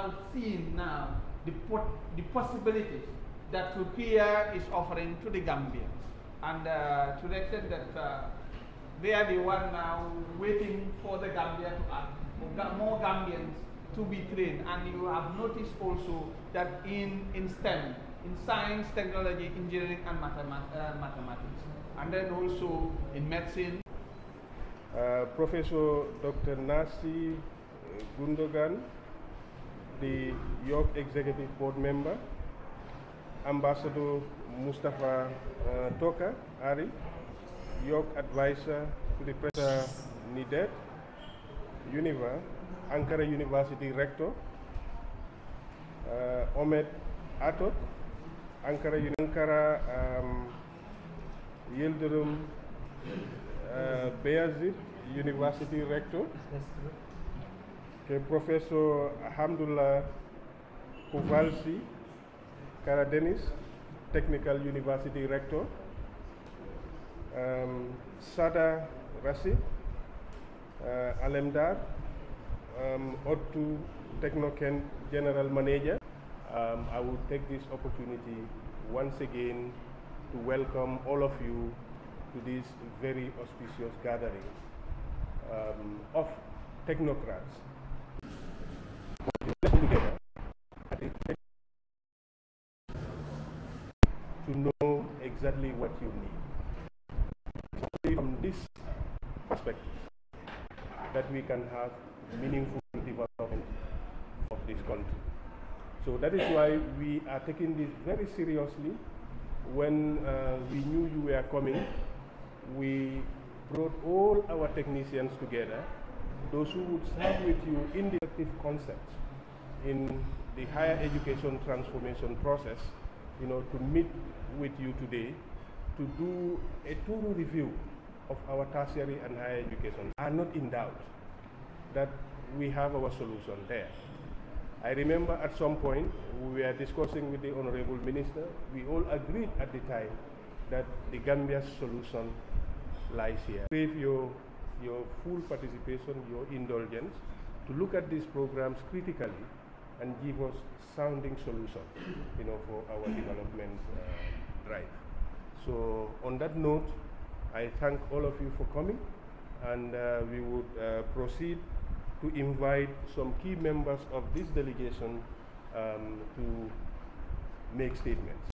have seen now the possibilities that Turkey is offering to the Gambia, and to the extent that they are the one now waiting for the Gambia to act, for more Gambians to be trained. And you have noticed also that in STEM, in science, technology, engineering, and mathematics, and then also in medicine. Professor Dr. Nasi Gundogan, the York Executive Board member, Ambassador Mustafa Toka Ari, York Advisor to the President Necdet, ÜNÜVAR, Ankara University Rector, Ahmet Atot, Ankara Yildirim Beyazit University Rector, Professor Hamdullah Kouvalsi Karadenis, Technical University Rector, Sada Rashid Alemdar, Ottu Technoken General Manager. I will take this opportunity once again to welcome all of you to this very auspicious gathering of technocrats to know exactly what you need. From this perspective, that we can have meaningful development of this country. So that is why we are taking this very seriously. When we knew you were coming, we brought all our technicians together, those who would serve with you in the effective concepts in the higher education transformation process, to meet with you today to do a thorough review of our tertiary and higher education. I am not in doubt that we have our solution there. I remember at some point we were discussing with the Honorable Minister. We all agreed at the time that the Gambia's solution lies here. Crave your full participation, your indulgence, to look at these programs critically and give us sounding solutions, for our development drive. So on that note, I thank all of you for coming, and we would proceed to invite some key members of this delegation to make statements.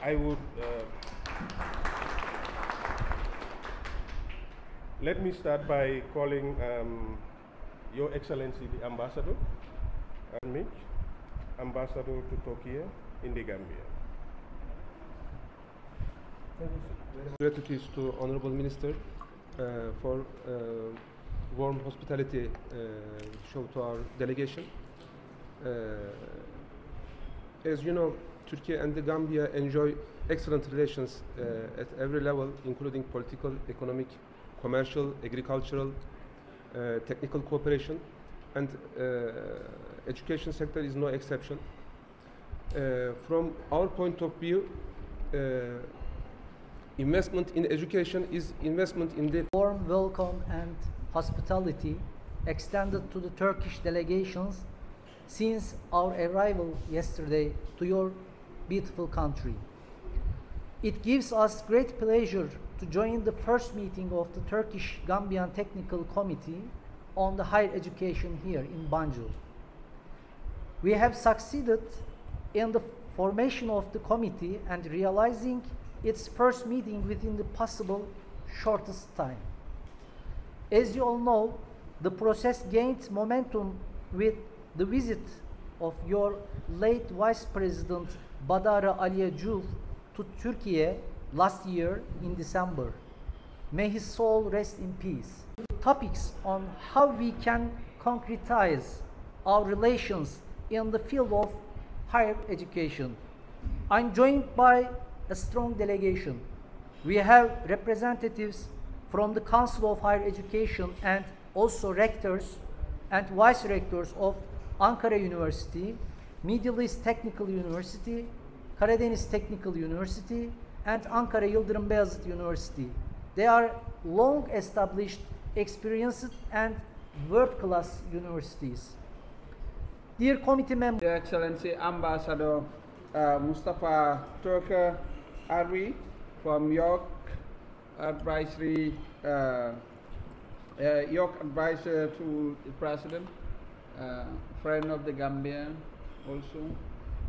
I would let me start by calling Your Excellency the Ambassador, Mitch, Ambassador to Turkey in the Gambia. Thank you. Gratitude to Honorable Minister for warm hospitality show to our delegation. As you know, Turkey and the Gambia enjoy excellent relations at every level, including political, economic, commercial, agricultural, technical cooperation, and education sector is no exception. From our point of view, investment in education is investment in the warm welcome and hospitality extended to the Turkish delegations since our arrival yesterday to your beautiful country. It gives us great pleasure to join the first meeting of the Turkish-Gambian Technical Committee on the higher education here in Banjul. We have succeeded in the formation of the committee and realizing its first meeting within the possible shortest time. As you all know, the process gained momentum with the visit of your late Vice President Badara Aliyecuf to Turkey last year in December. May his soul rest in peace. Topics on how we can concretize our relations in the field of higher education. I'm joined by a strong delegation. We have representatives from the Council of Higher Education and also rectors and vice rectors of Ankara University, Middle East Technical University, Karadeniz Technical University, and Ankara Yildirim Beyazıt University. They are long established, experienced, and world-class universities. Dear committee members, Your Excellency Ambassador Mustafa Turker Arwi from York Advisory, York Advisor to the President, friend of the Gambia also,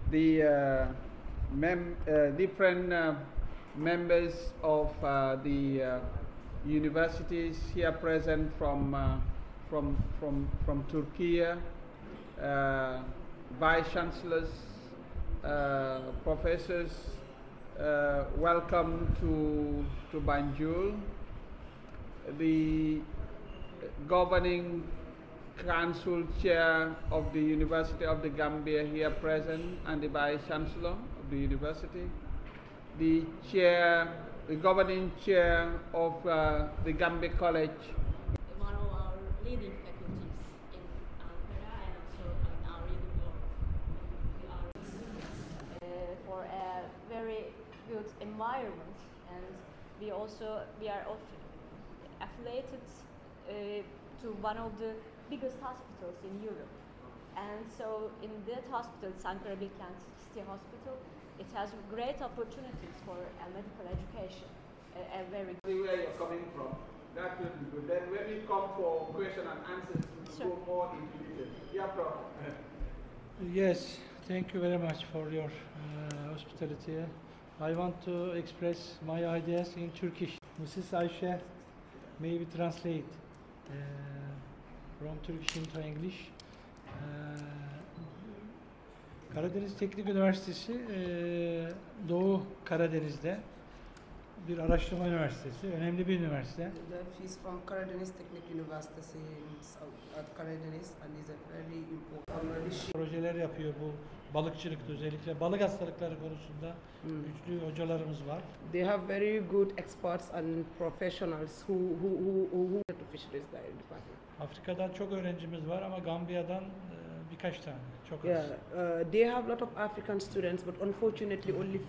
the different members of the universities here present from Turkey, vice chancellors, professors, welcome to Banjul. The governing council chair of the University of the Gambia here present, and the vice chancellor of the university, the governing chair of the Gambia College. One of our leading faculties in Ankara and also in our university. For a very good environment, and we are affiliated to one of the biggest hospitals in Europe, and so in that hospital, Ankara Bilkent City Hospital, it has great opportunities for medical education. A very where you're coming from, that will be good. Then when we come for question and answers, we'll go more into detail. Yeah, Prof. Yes, thank you very much for your hospitality. I want to express my ideas in Turkish. Mrs. Ayşe, may we translate from Turkish into English. Karadeniz Teknik Üniversitesi Doğu Karadeniz'de bir araştırma üniversitesi, önemli bir üniversite. She's from Karadeniz Teknik Üniversitesi at Karadeniz and is a very important. Projeler yapıyor bu balıkçılıkta, özellikle balık hastalıkları konusunda güçlü hocalarımız var. They have very good experts and professionals who to fisheries there in department. Afrika'dan çok öğrencimiz var ama Gambiya'dan birkaç tane, çok az. Yeah, they have a lot of African students, but unfortunately only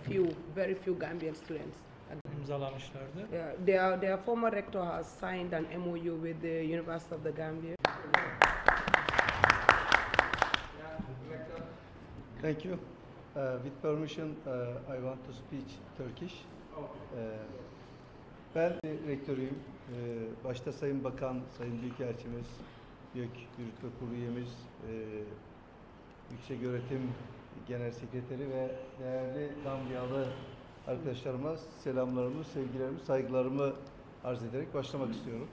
very few Gambian students. İmzalamışlardı. Yeah, their former rector has signed an MOU with the University of the Gambia. Thank you. With permission, I want to speak Turkish. Ben rektörüyüm. Başta Sayın Bakan, Sayın Büyükelçimiz, YÖK Yürütme Kurulu üyemiz, Yükseköğretim Genel Sekreteri ve değerli Gambiyalı arkadaşlarıma selamlarımı, sevgilerimi, saygılarımı arz ederek başlamak istiyorum.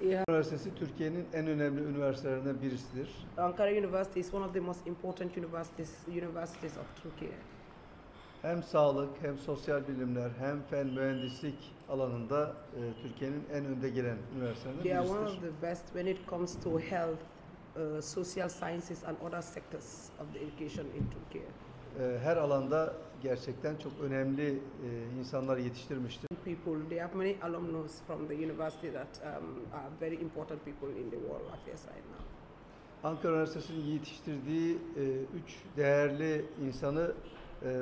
Üniversitesi Türkiye'nin en önemli üniversitelerinden birisidir. Ankara University is one of the most important universities of Turkey. Hem sağlık, hem sosyal bilimler, hem fen mühendislik alanında Türkiye'nin en önde gelen üniversitelerinden They are birisidir. one of the best when it comes to health, social sciences and other sectors of the education in Turkey. Her alanda gerçekten çok önemli insanlar yetiştirmiştir. They have many alumnus from the university that are very important people in the world affairs right now. Ankara Üniversitesi'nin yetiştirdiği üç değerli insanı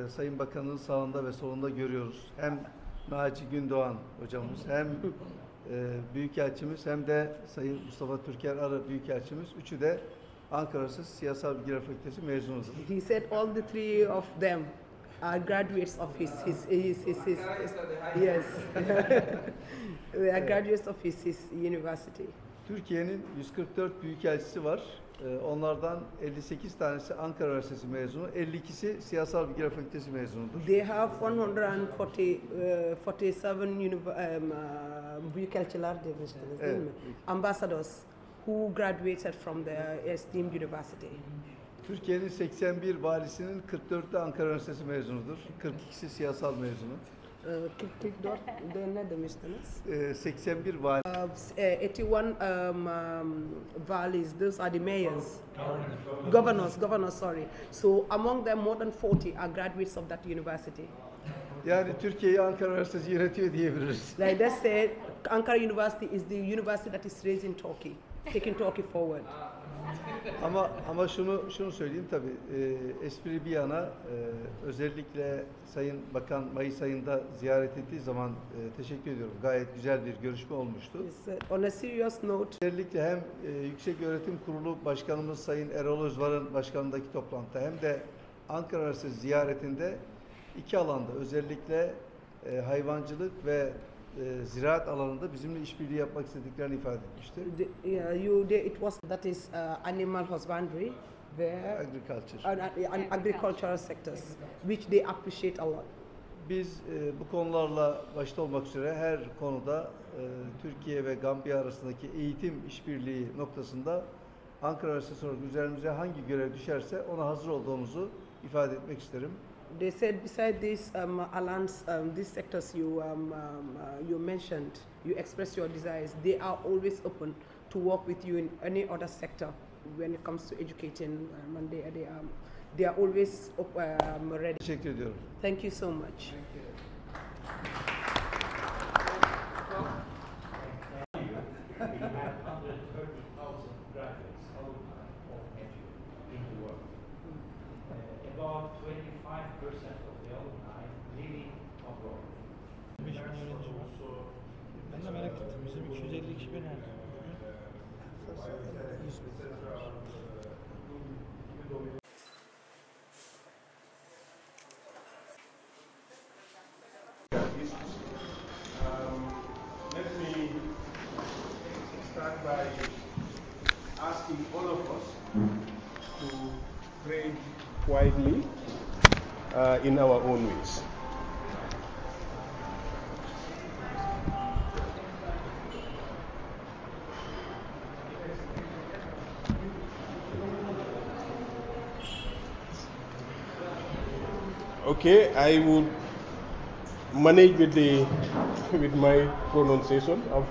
Sayın Bakan'ın sağında ve solunda görüyoruz. Hem Naci Gündoğan hocamız, hem Büyükelçimiz, hem de Sayın Mustafa Türker Arı Büyükelçimiz. Üçü de Ankara Üniversitesi Siyasal Bilgiler Fakültesi mezunudur. He said all the three of them are graduates of his yes. They are graduates of his university. Türkiye'nin 144 büyükelçisi var. Onlardan 58 tanesi Ankara Üniversitesi mezunu, 52'si Siyasal Bilgiler Fakültesi mezunudur. They have 147 büyükelçiler demiştiniz değil mi? Ambassadors who graduated from the esteemed university. Türkiye'nin 81 valisinin 44'ü Ankara Üniversitesi mezunudur. 42'si siyasal mezunu. 44 ne demiştiniz? 81 vali. 81 valleys, those are the mayors. Governors, sorry. So among them more than 40 are graduates of that university. Yani Türkiye'yi Ankara Üniversitesi yönetiyor diyebiliriz. Like they say, Ankara University is the university that is raising Turkey, taking Turkey forward. Ama şunu söyleyeyim tabii, espri bir yana, özellikle Sayın Bakan Mayıs ayında ziyaret ettiği zaman teşekkür ediyorum. Gayet güzel bir görüşme olmuştu. On a serious note, Özellikle hem Yüksek Öğretim Kurulu Başkanımız Sayın Erol Özvar'ın başkanındaki toplantıda hem de Ankara Arası ziyaretinde iki alanda özellikle hayvancılık ve ziraat alanında bizimle işbirliği yapmak istediklerini ifade etmişti. it was that is animal husbandry, where Agriculture. agricultural sectors, which they appreciate a lot. Biz bu konularla başta olmak üzere her konuda Türkiye ve Gambiya arasındaki eğitim işbirliği noktasında Ankara Arası sonra üzerimize hangi görev düşerse ona hazır olduğumuzu ifade etmek isterim. They said beside this these sectors you mentioned, you express your desires. They are always open to work with you in any other sector when it comes to educating. And they are always ready. Teşekkür ediyorum. Thank you so much. About 25% of the alumni living abroad. 5 bin öğrenci var. Ben de merak ettim. Bizim 250 kişi nerede? Let me start by asking all of us to pray quietly in our own ways. Okay, I would manage with my pronunciation of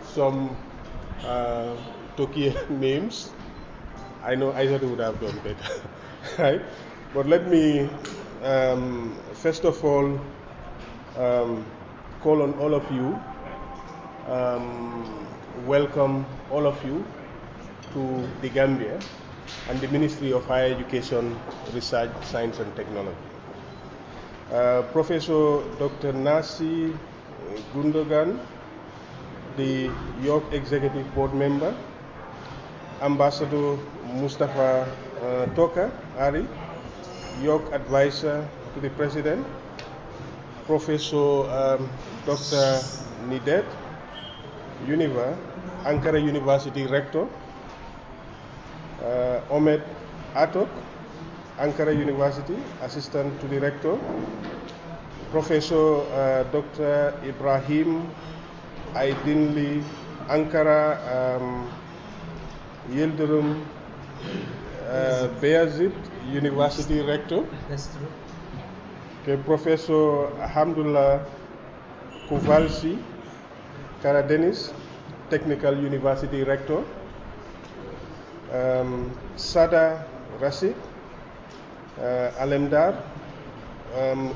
some Turkish names. I know I would have done better, right? But let me first of all call on all of you, welcome all of you to the Gambia and the Ministry of Higher Education, Research, Science and Technology. Professor Dr. Nasi Gundogan, the York Executive Board member, Ambassador Mustafa Toka Ari, York Advisor to the President, Professor Dr. Necdet, UNIVAR, Ankara University Rector, Ahmed Atok, Ankara University, Assistant to the Rector, Professor Dr. Ibrahim Aydinli, Ankara Yildirim Beyazit University Rector, okay, Professor Alhamdulillah Kuvalsi, Karadenis, Technical University Rector, Sada Rashid, Alemdar,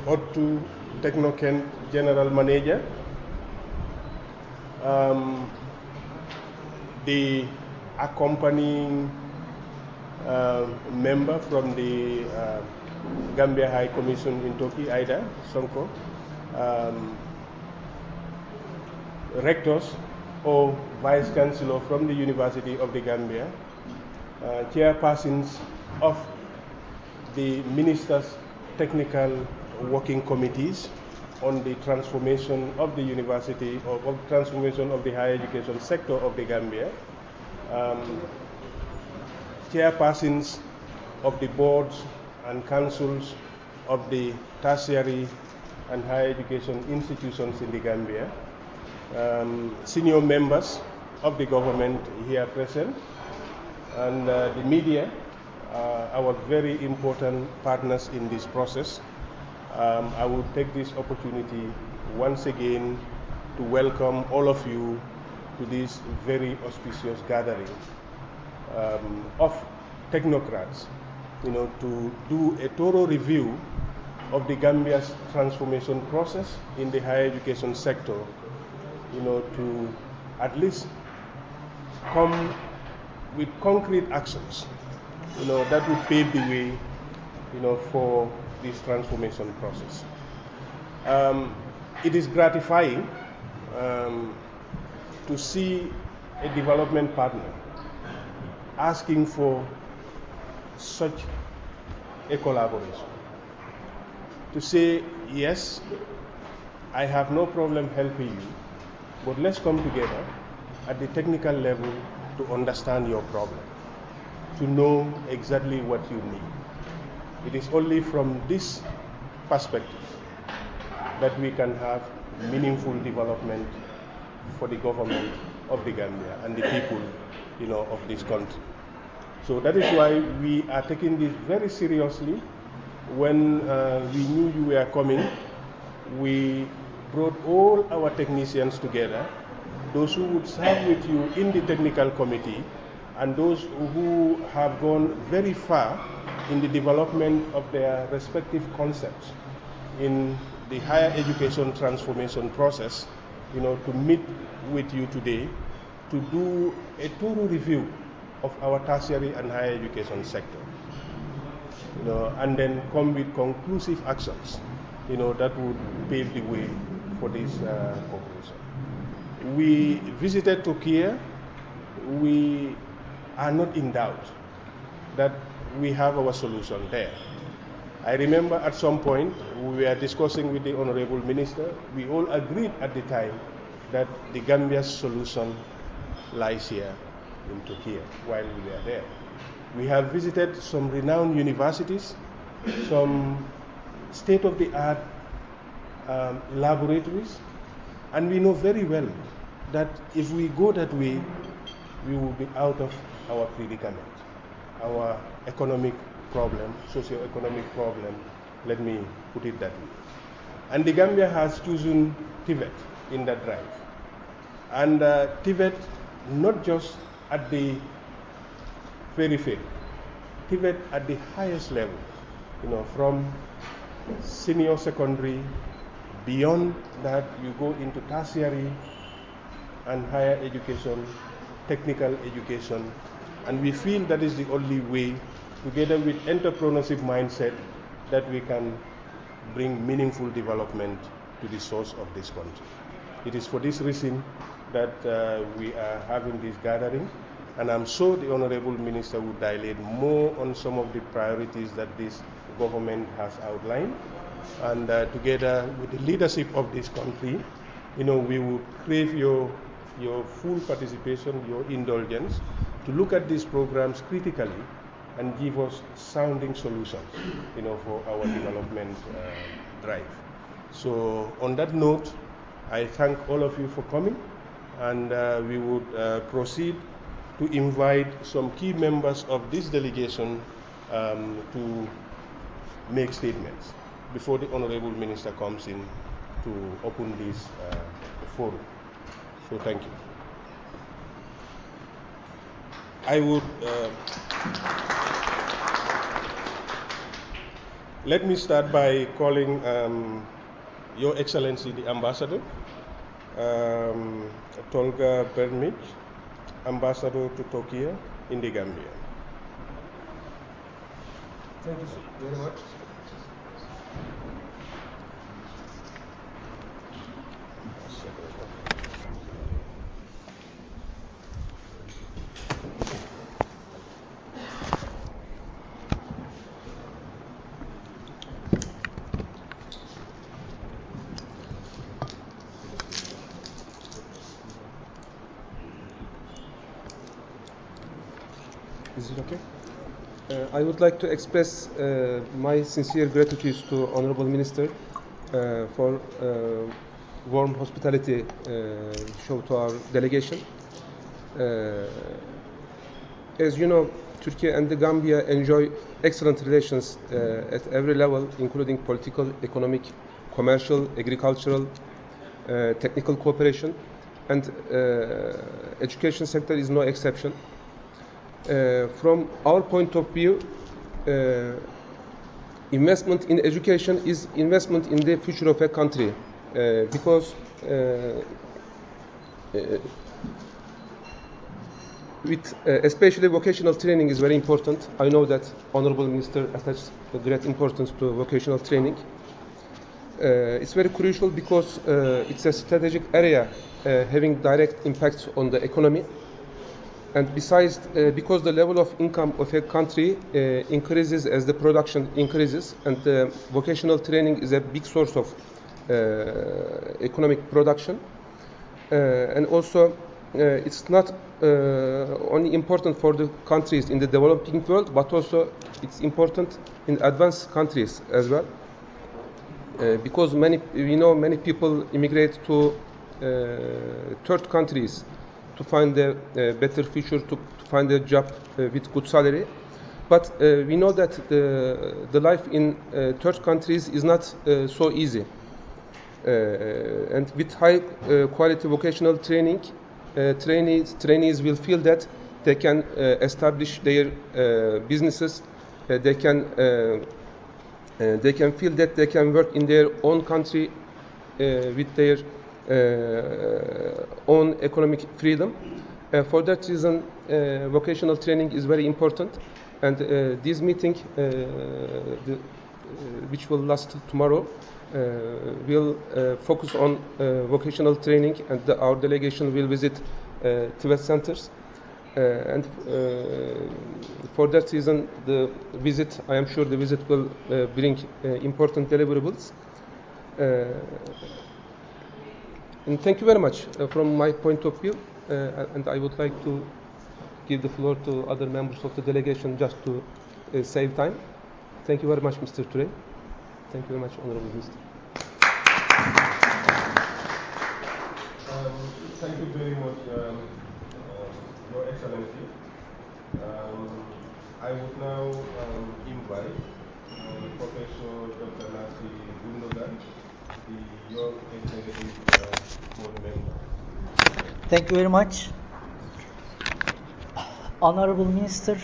Ottu Technocent General Manager, the accompanying member from the Gambia High Commission in Turkey, Aida Sonko, rectors or vice chancellor from the University of the Gambia, chairpersons of the ministers' technical working committees on the transformation of the university or of transformation of the higher education sector of the Gambia, chairpersons of the boards and councils of the tertiary and higher education institutions in the Gambia, senior members of the government here present, and the media, our very important partners in this process. I will take this opportunity once again to welcome all of you to this very auspicious gathering of technocrats, to do a thorough review of the Gambia's transformation process in the higher education sector, to at least come with concrete actions, that would pave the way, for this transformation process. It is gratifying to see a development partner asking for such a collaboration. To say, yes, I have no problem helping you, but let's come together at the technical level to understand your problem, to know exactly what you need. It is only from this perspective that we can have meaningful development for the government of the Gambia and the people, of this country. So that is why we are taking this very seriously. When we knew you were coming, we brought all our technicians together, those who would serve with you in the technical committee, and those who have gone very far in the development of their respective concepts in the higher education transformation process, to meet with you today to do a thorough review of our tertiary and higher education sector, and then come with conclusive actions, that would pave the way for this cooperation. We visited Turkey. We are not in doubt that we have our solution there. I remember at some point we were discussing with the Honorable Minister. We all agreed at the time that the Gambia's solution lies here in Turkey while we were there. We have visited some renowned universities, some state-of-the-art laboratories, and we know very well that if we go that way, we will be out of our predicament, our economic problem, socio-economic problem, let me put it that way. And the Gambia has chosen Tibet in that drive. And Tibet, not just at the periphery, Tibet at the highest level, from senior secondary, beyond that you go into tertiary and higher education, technical education, and we feel that is the only way, together with entrepreneurship mindset, that we can bring meaningful development to the source of this country. It is for this reason that we are having this gathering, and I'm sure the Honorable Minister will dilate more on some of the priorities that this government has outlined, and together with the leadership of this country, we will crave your full participation, your indulgence, to look at these programs critically and give us sounding solutions, for our development drive. So on that note, I thank all of you for coming, and we would proceed to invite some key members of this delegation to make statements before the Honorable Minister comes in to open this forum. So thank you. I would let me start by calling Your Excellency the Ambassador, Tolga Bermic, Ambassador to Turkey in the Gambia. Thank you very much. Is it okay? I would like to express my sincere gratitude to Honorable Minister for warm hospitality shown to our delegation. As you know, Turkey and the Gambia enjoy excellent relations at every level, including political, economic, commercial, agricultural, technical cooperation, and education sector is no exception. From our point of view, investment in education is investment in the future of a country, because especially vocational training is very important. I know that Honorable Minister attaches great importance to vocational training. It's very crucial because it's a strategic area having direct impacts on the economy. And besides, because the level of income of a country increases as the production increases, and vocational training is a big source of economic production. And also, it's not only important for the countries in the developing world, but also it's important in advanced countries as well. Because we know many people immigrate to third countries to find a better future, to find a job with good salary. But we know that the life in third countries is not so easy. And with high quality vocational training, trainees will feel that they can establish their businesses. They can feel that they can work in their own country with their own economic freedom. For that reason, vocational training is very important. And this meeting, which will last tomorrow, will focus on vocational training, and our delegation will visit 12 centers. And for that reason, I am sure the visit will bring important deliverables. And thank you very much from my point of view. And I would like to give the floor to other members of the delegation just to save time. Thank you very much, Mr. Ture. Thank you very much, Honorable Minister. Thank you very much, Your Excellency. I would now invite Professor Dr. Nasi Gundogan, the York Executive Board member. Thank you very much. Honorable Minister,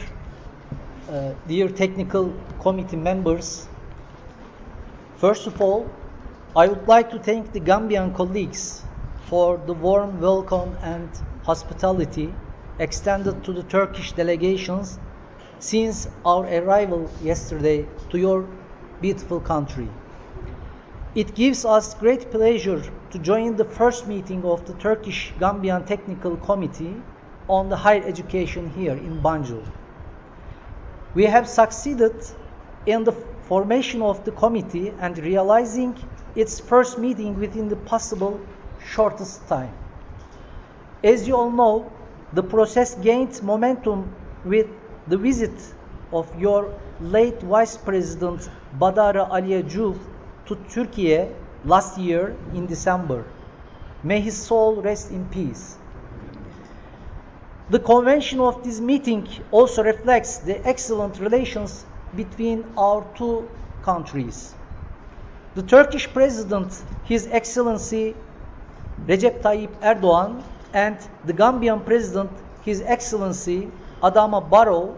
dear technical committee members, first of all, I would like to thank the Gambian colleagues for the warm welcome and hospitality extended to the Turkish delegations since our arrival yesterday to your beautiful country. It gives us great pleasure to join the first meeting of the Turkish Gambian Technical Committee on the higher education here in Banjul. We have succeeded in the formation of the committee and realizing its first meeting within the possible shortest time. As you all know, the process gained momentum with the visit of your late Vice President Badara Aliyecioglu to Turkey last year in December. May his soul rest in peace. The convention of this meeting also reflects the excellent relations between our two countries. The Turkish President, His Excellency Recep Tayyip Erdoğan, and the Gambian President, His Excellency Adama Barrow,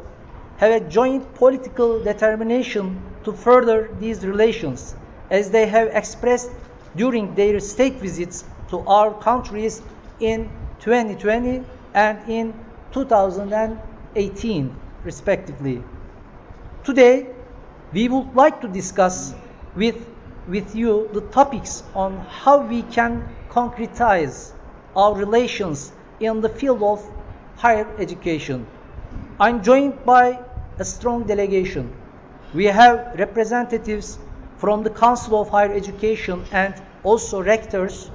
have a joint political determination to further these relations, as they have expressed during their state visits to our countries in 2020 and in 2018, respectively. Today, we would like to discuss with you the topics on how we can concretize our relations in the field of higher education. I'm joined by a strong delegation. We have representatives from the Council of Higher Education and also rectors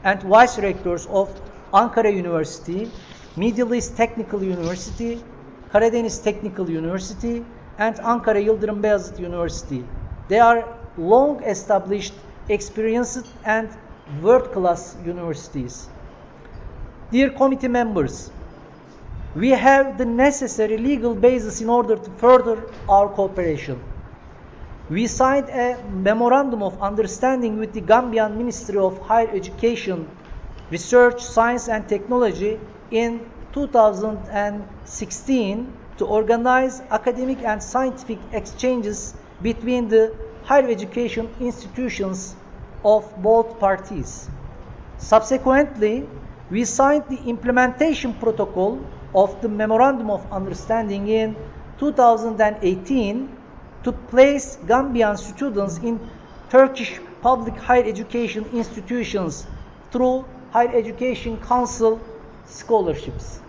and vice rectors of Ankara University, Middle East Technical University, Karadeniz Technical University, and Ankara Yıldırım Beyazıt University. They are long-established, experienced, and world-class universities. Dear committee members, we have the necessary legal basis in order to further our cooperation. We signed a memorandum of understanding with the Gambian Ministry of Higher Education, Research, Science and Technology in 2016 to organize academic and scientific exchanges between the higher education institutions of both parties. Subsequently, we signed the implementation protocol of the Memorandum of Understanding in 2018 to place Gambian students in Turkish public higher education institutions through Higher Education Council scholarships.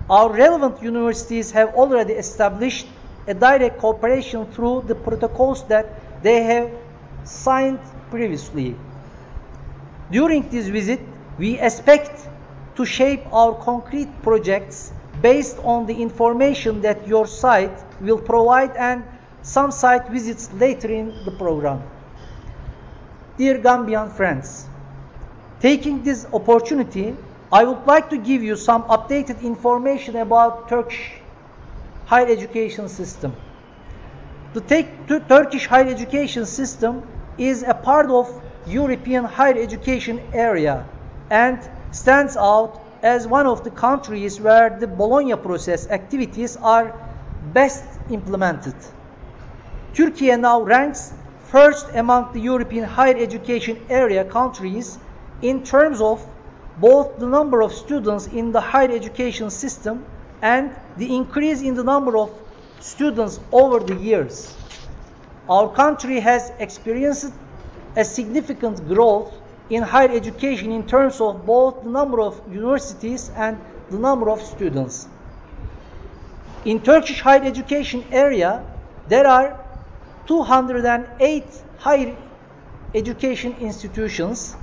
Our relevant universities have already established a direct cooperation through the protocols that they have signed previously. During this visit, we expect to shape our concrete projects based on the information that your site will provide and some site visits later in the program. Dear Gambian friends, taking this opportunity, I would like to give you some updated information about Turkish higher education system. The Turkish higher education system is a part of European higher education area and stands out as one of the countries where the Bologna process activities are best implemented. Turkey now ranks first among the European higher education area countries in terms of both the number of students in the higher education system and the increase in the number of students over the years. Our country has experienced a significant growth in higher education in terms of both the number of universities and the number of students. In Turkish higher education area, there are 208 higher education institutions,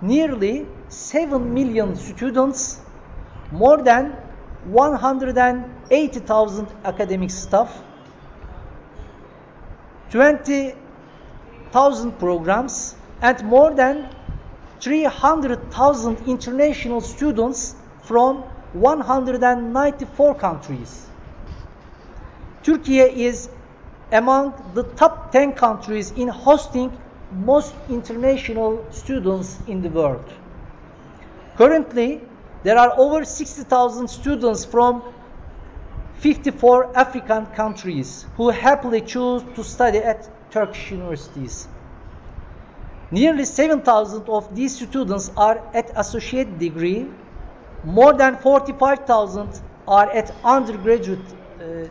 nearly 7 million students, more than 180,000 academic staff, 20,000 programs, and more than 300,000 international students from 194 countries. Turkey is among the top 10 countries in hosting most international students in the world. Currently, there are over 60,000 students from 54 African countries who happily choose to study at Turkish universities. Nearly 7,000 of these students are at associate degree, more than 45,000 are at undergraduate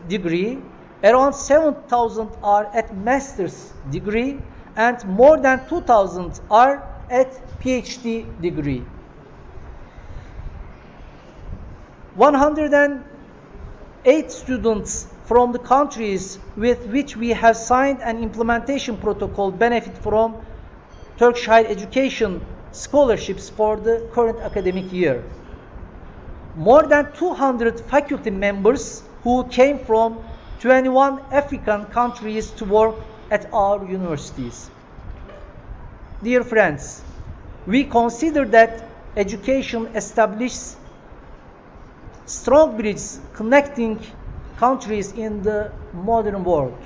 degree, around 7,000 are at master's degree, and more than 2,000 are at PhD degree. 108 students from the countries with which we have signed an implementation protocol benefit from Turkish higher education scholarships for the current academic year. More than 200 faculty members who came from 21 African countries to work at our universities. Dear friends, we consider that education establishes strong bridges connecting countries in the modern world.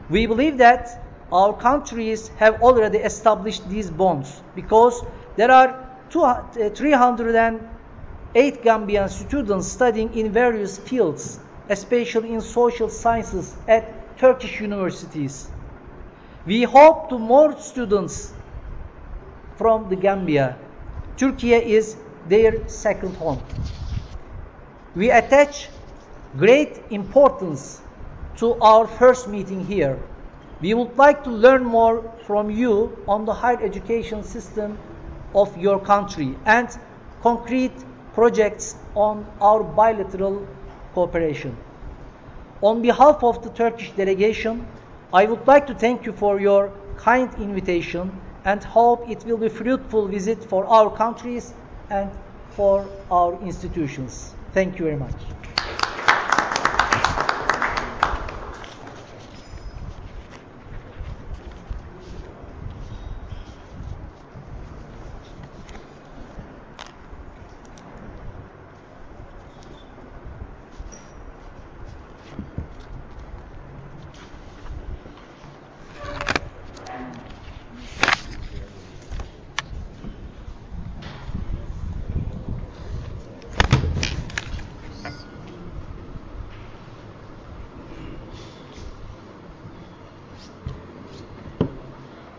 We believe that our countries have already established these bonds because there are 308 Gambian students studying in various fields, especially in social sciences at Turkish universities. We hope to more students from the Gambia. Turkey is their second home. We attach great importance to our first meeting here. We would like to learn more from you on the higher education system of your country and concrete projects on our bilateral cooperation. On behalf of the Turkish delegation, I would like to thank you for your kind invitation and hope it will be a fruitful visit for our countries and for our institutions. Thank you very much.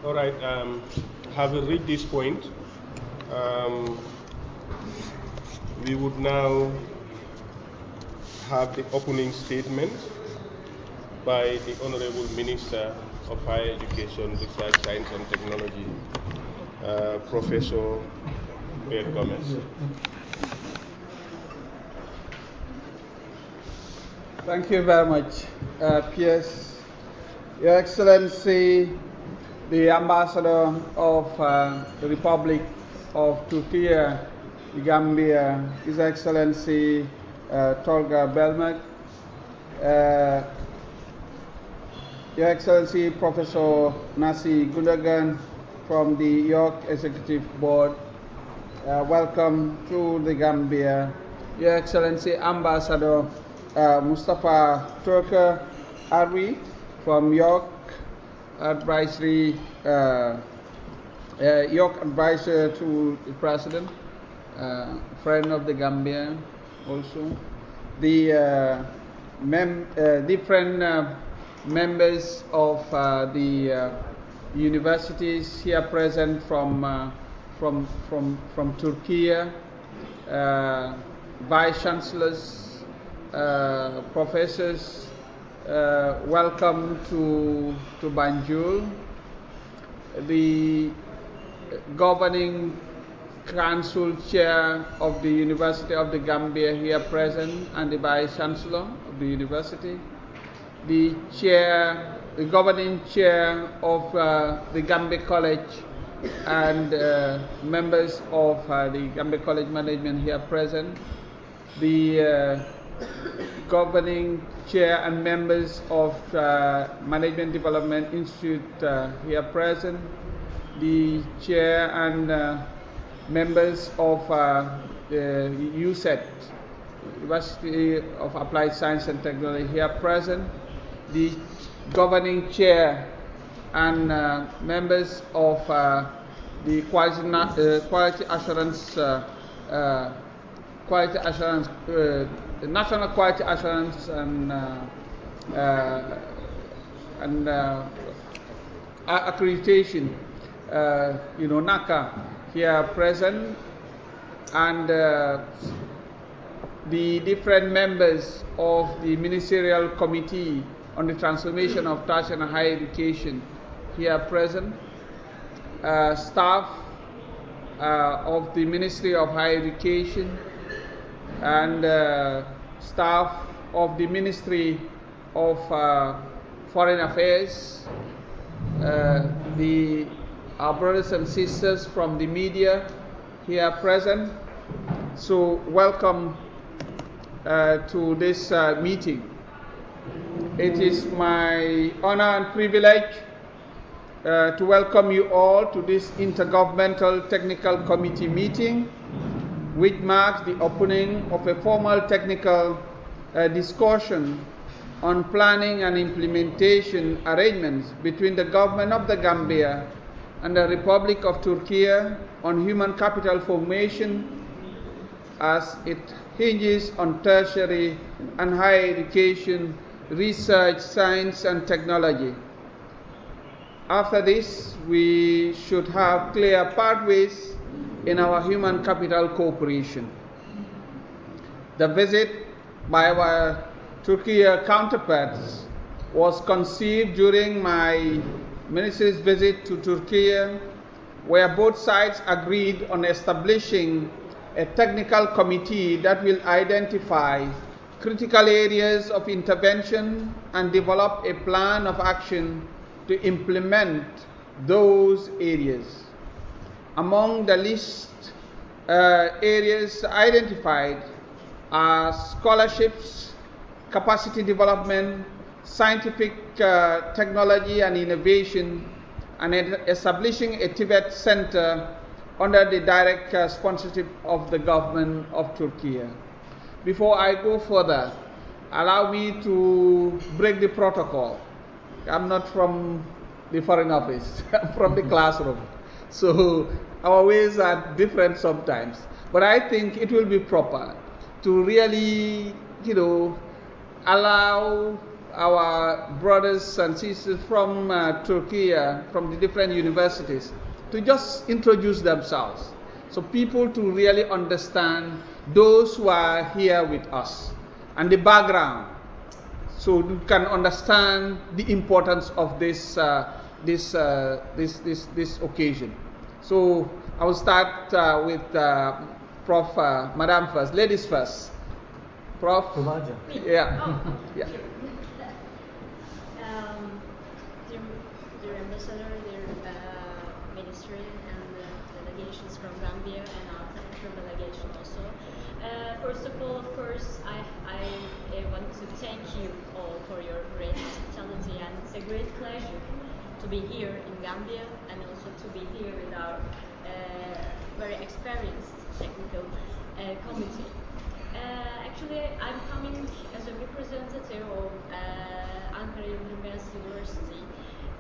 All right, having reached this point, we would now have the opening statement by the Honorable Minister of Higher Education, Research, Science and Technology, Professor Pierre Gomez. Thank you very much, Piers. Your Excellency, the Ambassador of the Republic of Turkey, the Gambia, His Excellency Tolga Belmek, Your Excellency Professor Nasi Gundagan from the York Executive Board, welcome to the Gambia. Your Excellency Ambassador Mustafa Turker Arwi from York Advisory, York Advisor to the President, friend of the Gambia also. The different members of the universities here present from Turkey, Vice Chancellors, professors, welcome to Banjul. The governing council chair of the University of the Gambia here present, and the Vice Chancellor of the university. The governing chair of the Gambia College and members of the Gambia College management here present. The governing chair and members of Management Development Institute here present, the chair and members of the USET, University of Applied Science and Technology here present, the governing chair and members of the Quality Assurance the National Quality Assurance and Accreditation, NACA here present, and the different members of the Ministerial Committee on the Transformation of Tertiary and Higher Education here present, staff of the Ministry of Higher Education, and staff of the Ministry of Foreign Affairs, our brothers and sisters from the media here present. So welcome to this meeting. It is my honor and privilege to welcome you all to this Intergovernmental Technical Committee meeting, which marks the opening of a formal technical discussion on planning and implementation arrangements between the government of the Gambia and the Republic of Turkey on human capital formation, as it hinges on tertiary and higher education, research, science and technology. After this, we should have clear pathways in our human capital cooperation. The visit by our Turkey counterparts was conceived during my ministry's visit to Turkey, where both sides agreed on establishing a technical committee that will identify critical areas of intervention and develop a plan of action to implement those areas. Among the list areas identified are scholarships, capacity development, scientific technology and innovation, and establishing a Tibet Center under the direct sponsorship of the government of Turkey. Before I go further, allow me to break the protocol. I'm not from the Foreign Office, I'm from the classroom. So our ways are different sometimes. But I think it will be proper to really, allow our brothers and sisters from Turkey, from the different universities, to just introduce themselves, so people to really understand those who are here with us. and the background, so you can understand the importance of this occasion. So I will start with Prof. Madam first, ladies first. Prof. Yeah. Yeah. Dear Ambassador, dear Ministry and delegations from Gambia and our country delegation also. First of all, of course, I want to thank you all for your great hospitality, and it's a great pleasure to be here in Gambia and also to be here with our very experienced technical committee. Actually, I'm coming as a representative of Ankara University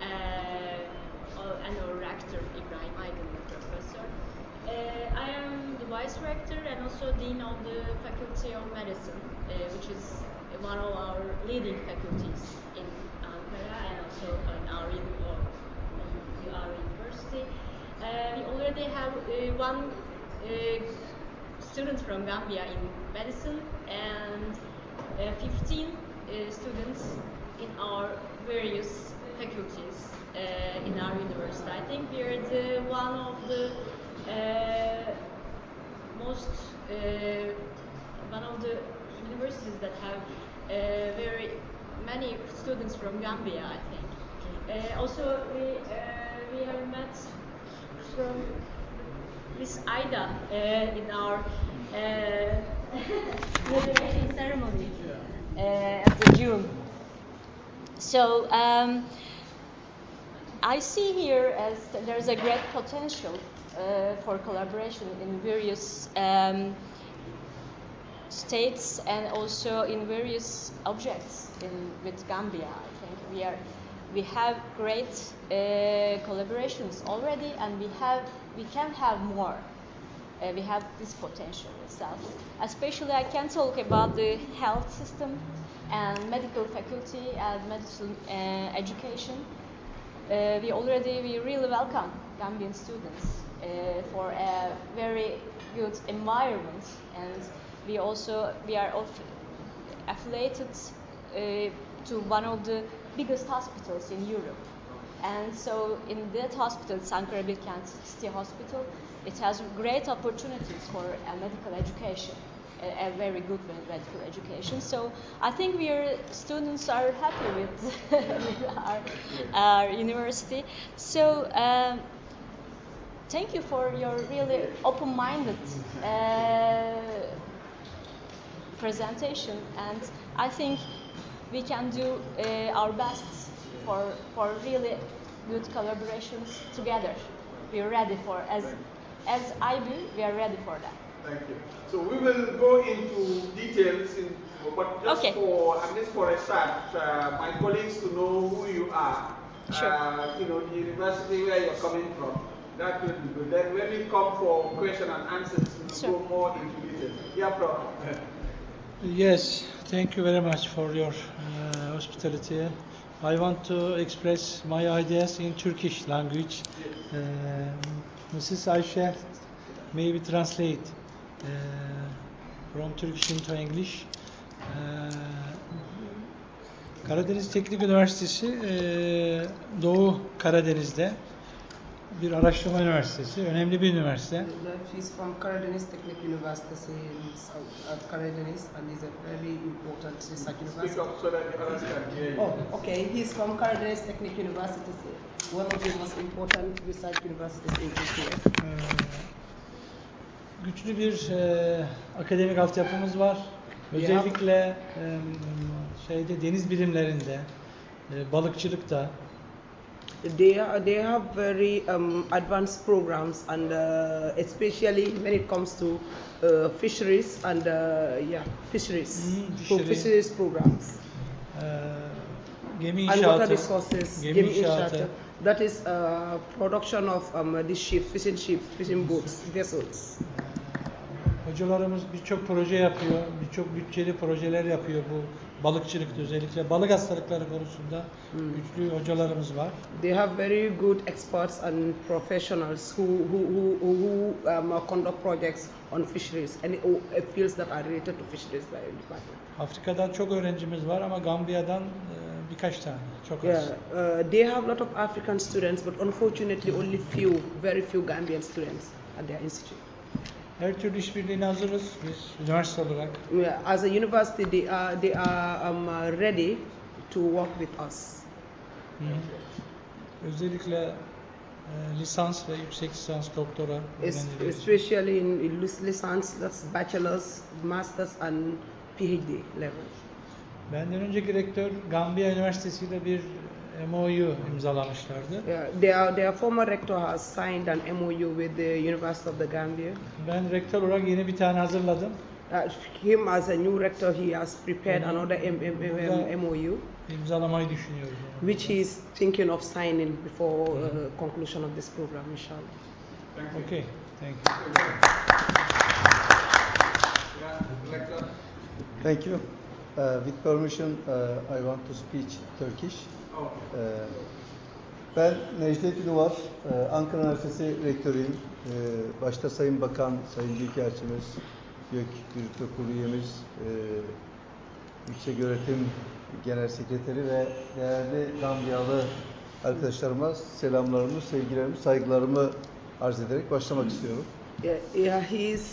and our rector, Ibrahim Aydın, professor. I am the vice rector and also dean of the Faculty of Medicine, which is one of our leading faculties in Ankara and also in our university. We already have one student from Gambia in medicine and 15 students in our various faculties in our university. I think we are one of the one of the universities that have very many students from Gambia, I think. Also, we have met from Miss Aida in our graduation ceremony at the June. So I see here as there's a great potential for collaboration in various states and also in various objects with Gambia. I think we have great collaborations already, and we can have more. We have this potential itself. Especially, I can talk about the health system and medical faculty and medicine education. We really welcome Gambian students for a very good environment, and we are affiliated to one of the biggest hospitals in Europe. And so in that hospital, Ankara Bilkent City Hospital, it has great opportunities for a medical education, a very good medical education. So I think students are happy with, with our university. So thank you for your really open-minded presentation, and I think we can do our best for really good collaborations together. We are ready for, as I do, we are ready for that. Thank you. So we will go into details, but just okay. At least for a start, my colleagues to know who you are. Sure. The university where you're coming from. That will be good. Then when we come for question and answers, we'll go more into detail. Yeah, Prof. Yes, thank you very much for your hospitality. I want to express my ideas in Turkish language. Mrs. Ayşe, maybe translate from Turkish into English. Karadeniz Teknik Üniversitesi Doğu Karadeniz'de bir araştırma üniversitesi, önemli bir üniversite. She's from Karadeniz Teknik Üniversitesi in Karadeniz, and is a very important research university. Speak up so that the others can hear you. Oh, okay. He's from Karadeniz Teknik Üniversitesi, one of the most important research universities in Turkey. Güçlü bir akademik altyapımız var. Özellikle deniz bilimlerinde, balıkçılıkta. They have very advanced programs, and especially when it comes to fisheries and fisheries programs. Gemi and inşaatı. water resources, Gemi inşaatı. That is production of these fishing boats, vessels. Hocalarımız birçok proje yapıyor, birçok bütçeli projeler yapıyor bu balıkçılıkta özellikle balık hastalıkları konusunda güçlü hocalarımız var. They have very good experts and professionals who conduct projects on fisheries and fields that are related to fisheries department. Afrika'dan çok öğrencimiz var ama Gambiya'dan birkaç tane, çok az. Yeah, they have a lot of African students, but unfortunately only very few Gambian students at their institute. Her türlü işbirliğine hazırız biz üniversite olarak. Yeah, as a university, they are ready to work with us. Özellikle lisans ve yüksek lisans, doktora öğrencileri. Especially in lisans, that's bachelor's, master's and PhD level. Benden önceki rektör Gambiya Üniversitesi ile bir MOU imzalamışlardı. Yeah, their former rector has signed an MOU with the University of the Gambia. Ben rektör olarak yeni bir tane hazırladım. Him as a new rector, he has prepared another MOU. İmzalamayı düşünüyoruz. Which he is thinking of signing before conclusion of this program, inshallah. Okay, thank you. Thank you. With permission, I want to speak Turkish. Ben Necdet ÜNÜVAR, Ankara Üniversitesi rektörüyüm. Başta Sayın Bakan, Sayın Büyükelçimiz, YÖK Yürütme Kurulu üyemiz, Yükseköğretim Genel Sekreteri ve değerli Gambiyalı arkadaşlarıma selamlarımı, sevgilerimi, saygılarımı arz ederek başlamak istiyorum.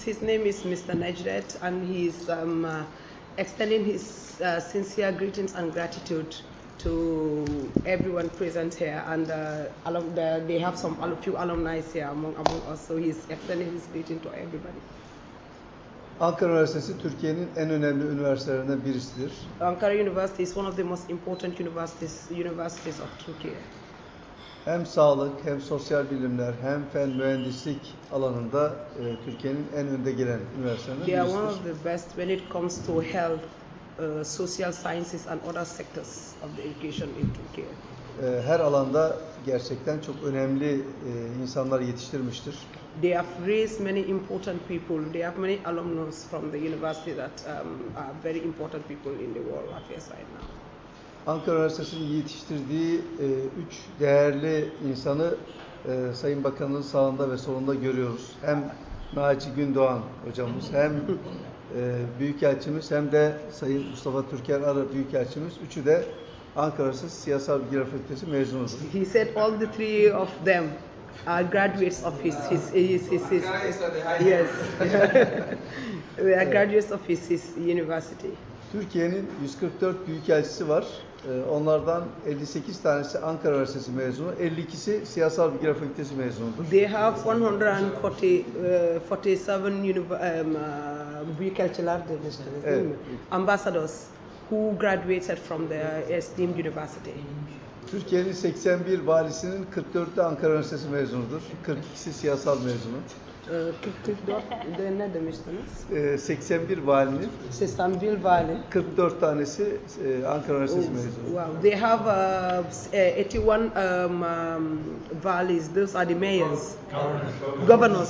His name is Mr. Necdet and he is extending his sincere greetings and gratitude to everyone present here, and they have a few alumni here among us, so he's extending his greeting to everybody. Ankara Üniversitesi Türkiye'nin en önemli üniversitelerinden birisidir. Ankara University is one of the most important universities of Turkey. Hem sağlık, hem sosyal bilimler, hem fen mühendislik alanında Türkiye'nin en önde gelen üniversitelerinden birisidir. They are one of the best when it comes to health, social sciences and other sectors of the education in Turkey. Her alanda gerçekten çok önemli insanlar yetiştirmiştir. They have raised many important people. They have many alumnus from the university that are very important people in the world affairs right now. Ankara Üniversitesi'nin yetiştirdiği üç değerli insanı Sayın Bakan'ın sağında ve solunda görüyoruz. Hem Naci Gündoğan hocamız, hem Büyükelçimiz, hem de Sayın Mustafa Türker Arı Büyükelçimiz. Üçü de Ankara Üniversitesi Siyasal Bilgiler Fakültesi mezunudur. He said all the three of them are graduates of his yes. They are graduates of his university. Türkiye'nin 144 büyükelçisi var. Onlardan 58 tanesi Ankara Üniversitesi mezunu, 52'si Siyasal Bilgiler Fakültesi mezunudur. They have 147 büyükelçiler demiştiniz, değil mi? Ambassadors who graduated from the esteemed university. Türkiye'nin 81 valisinin 44'ü Ankara Üniversitesi mezunudur. 42'si siyasal mezunu. 44 ne demiştiniz? 81 valinin 44 tanesi Ankara Üniversitesi mezunu. Wow, they have 81 valleys. Those are the mayors,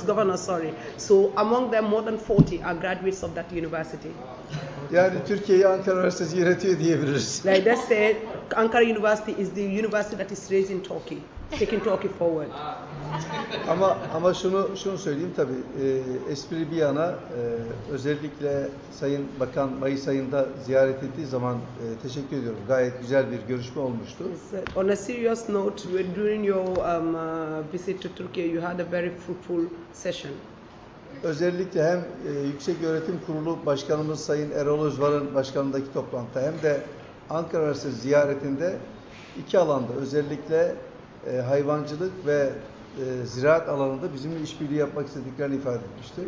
governors. Sorry. So among them, more than 40 are graduates of that university. Yani Türkiye'yi Ankara Üniversitesi yönetiyor diyebiliriz. Like that said, Ankara University is the university that is raising Turkey, taking Turkey forward. Ama şunu söyleyeyim tabii, espri bir yana, özellikle Sayın Bakan Mayıs ayında ziyaret ettiği zaman teşekkür ediyorum. Gayet güzel bir görüşme olmuştu. On a serious note, during your visit to Turkey, you had a very fruitful session. Özellikle hem Yükseköğretim Kurulu Başkanımız Sayın Erol Özvar'ın başkanındaki toplantıda hem de Ankara Üniversitesi ziyaretinde iki alanda özellikle hayvancılık ve ziraat alanında bizimle işbirliği yapmak istediklerini ifade etmişti.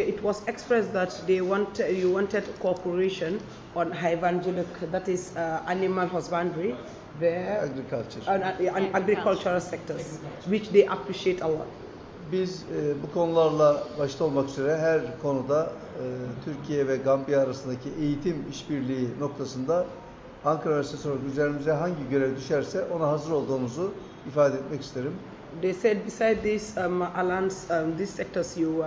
It was expressed that you wanted cooperation on hayvancılık, that is animal husbandry ve agricultural sectors, which they appreciate a lot. Biz bu konularla başta olmak üzere her konuda Türkiye ve Gambiya arasındaki eğitim işbirliği noktasında Ankara Üniversitesi olarak üzerimize hangi görev düşerse ona hazır olduğumuzu ifade etmek isterim. They said beside these alliance, these sectors you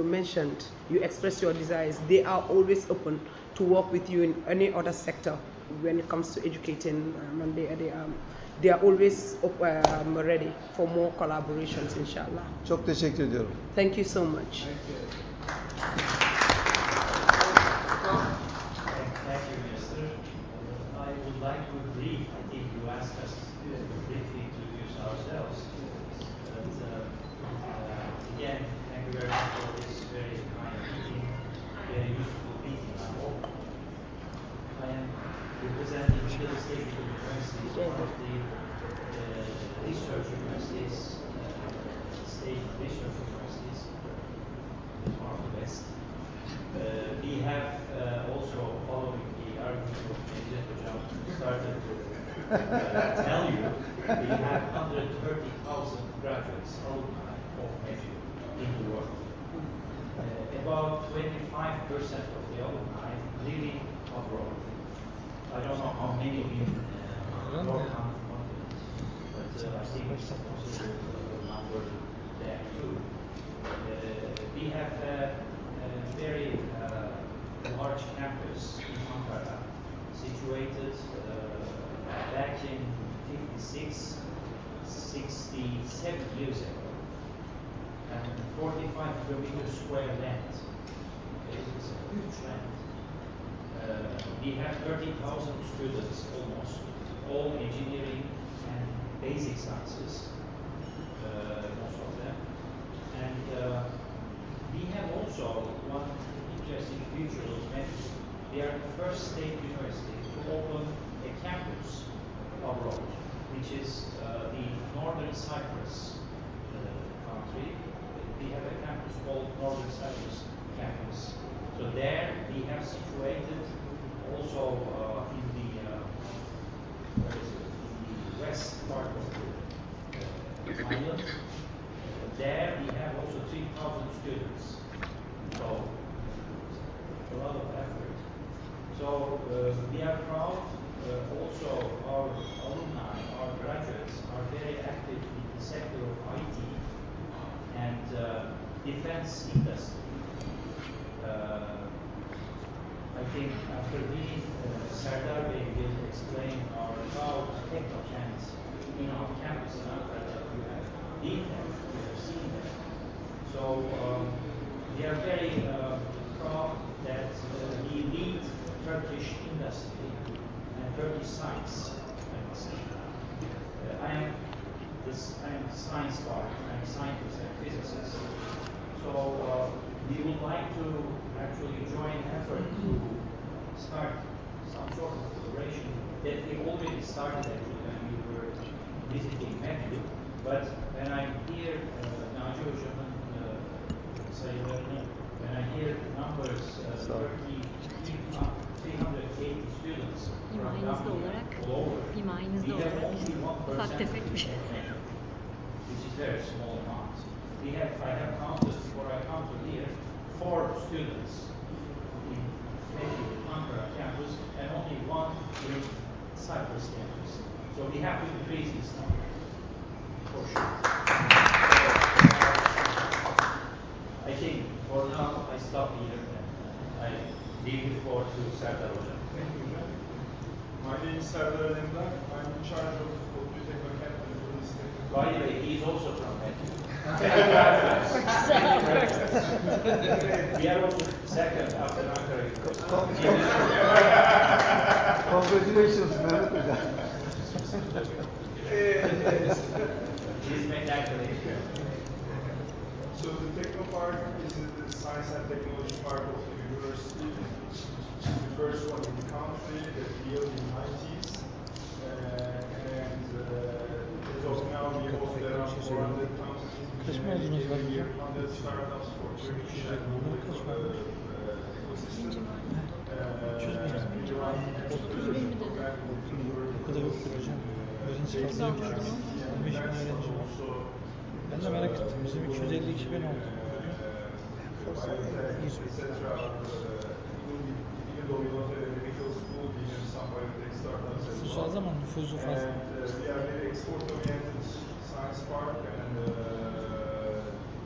mentioned, you express your desires. They are always open to work with you in any other sector when it comes to educating, and they are always ready for more collaborations, inshallah. Çok teşekkür ediyorum. Thank you so much. Thank you, Minister. I would like to agree. I think you asked us to briefly introduce ourselves. But again, thank you very much for this very kind meeting, very useful meeting, I hope. I am representing Middle State University, one of the research universities, state research universities, one of the best. We have also, following the argument of Necdet started to tell you, we have 130,000 graduates, alumni of MEDU in the world. About 25% of the alumni living abroad. I don't know how many in your continent, but I think it's a considerable number there too. We have a very large campus in Ankara, situated back in 56, 67 years ago, and 45 kilometers square land. It's a huge land. We have 30,000 students almost, all engineering and basic sciences, most of them. And we have also one interesting feature of MEDU. We are the first state university to open a campus abroad, which is the Northern Cyprus country. We have a campus called Northern Cyprus campus. So there we have situated also in the west part of the island. There we have also 3,000 students. So a lot of effort. So we are proud. Also, our alumni, our graduates, are very active in the sector of IT and defense industry. I think after me, Serdar Bey will explain our proud technocrats in our campus in Ankara that we have been there, we have seen there. So we are very proud that we lead Turkish industry and Turkish science, I must say. I am the science part, I'm a scientist and physicist. So we would like to actually join effort to start some sort of collaboration that we already started actually when we were visiting MEDU. But when I hear Naci Hocam'ın sayılarını, when I hear the numbers, 380 students from Gambia all over, we have only 1% which is very small amount. I have counted, before I come to here, 4 students in MEDU Ankara campus and only 1 in Cyprus campus. So we have to increase this number, for sure. I think for now I stop here and I leave the floor to Serdar Hocam. Thank you, Hocam. My name is Serdar Alemdar. I'm in charge of Kotu Technocrat. By the way, he is also from MEDU. We are also second after Ankara. Congratulations, Mehmet Hocam. Please make that clear. So the Techno Park is the science and technology part of the university. It's the first one in the country that built in the 90s. And as of now, we host around 400 companies. Every year, 100 startups for Turkish and global ecosystem. Ben de merak ettim. Bizim 252 bin oldu. Nüfusu az ama nüfusu fazla. science park and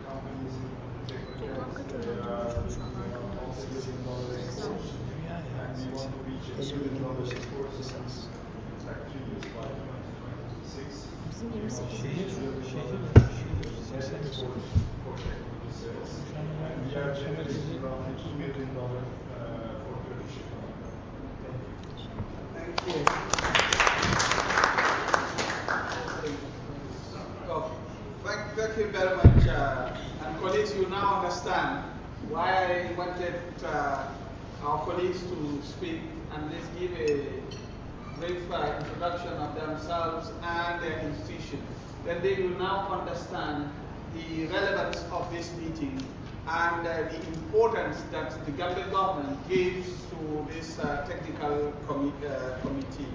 companies in the technical they are multi-billion-dollar exports, and we want to reach $1 billion exports in like 3 years by 2026. We want to reach $1 billion net exports for technical sales, and we are generating roughly $2 million for Turkish economy. Thank you. Thank you very much. And colleagues, you now understand why I wanted our colleagues to speak, and let's give a brief introduction of themselves and their institution. Then they will now understand the relevance of this meeting and the importance that the Gambian government gives to this technical committee.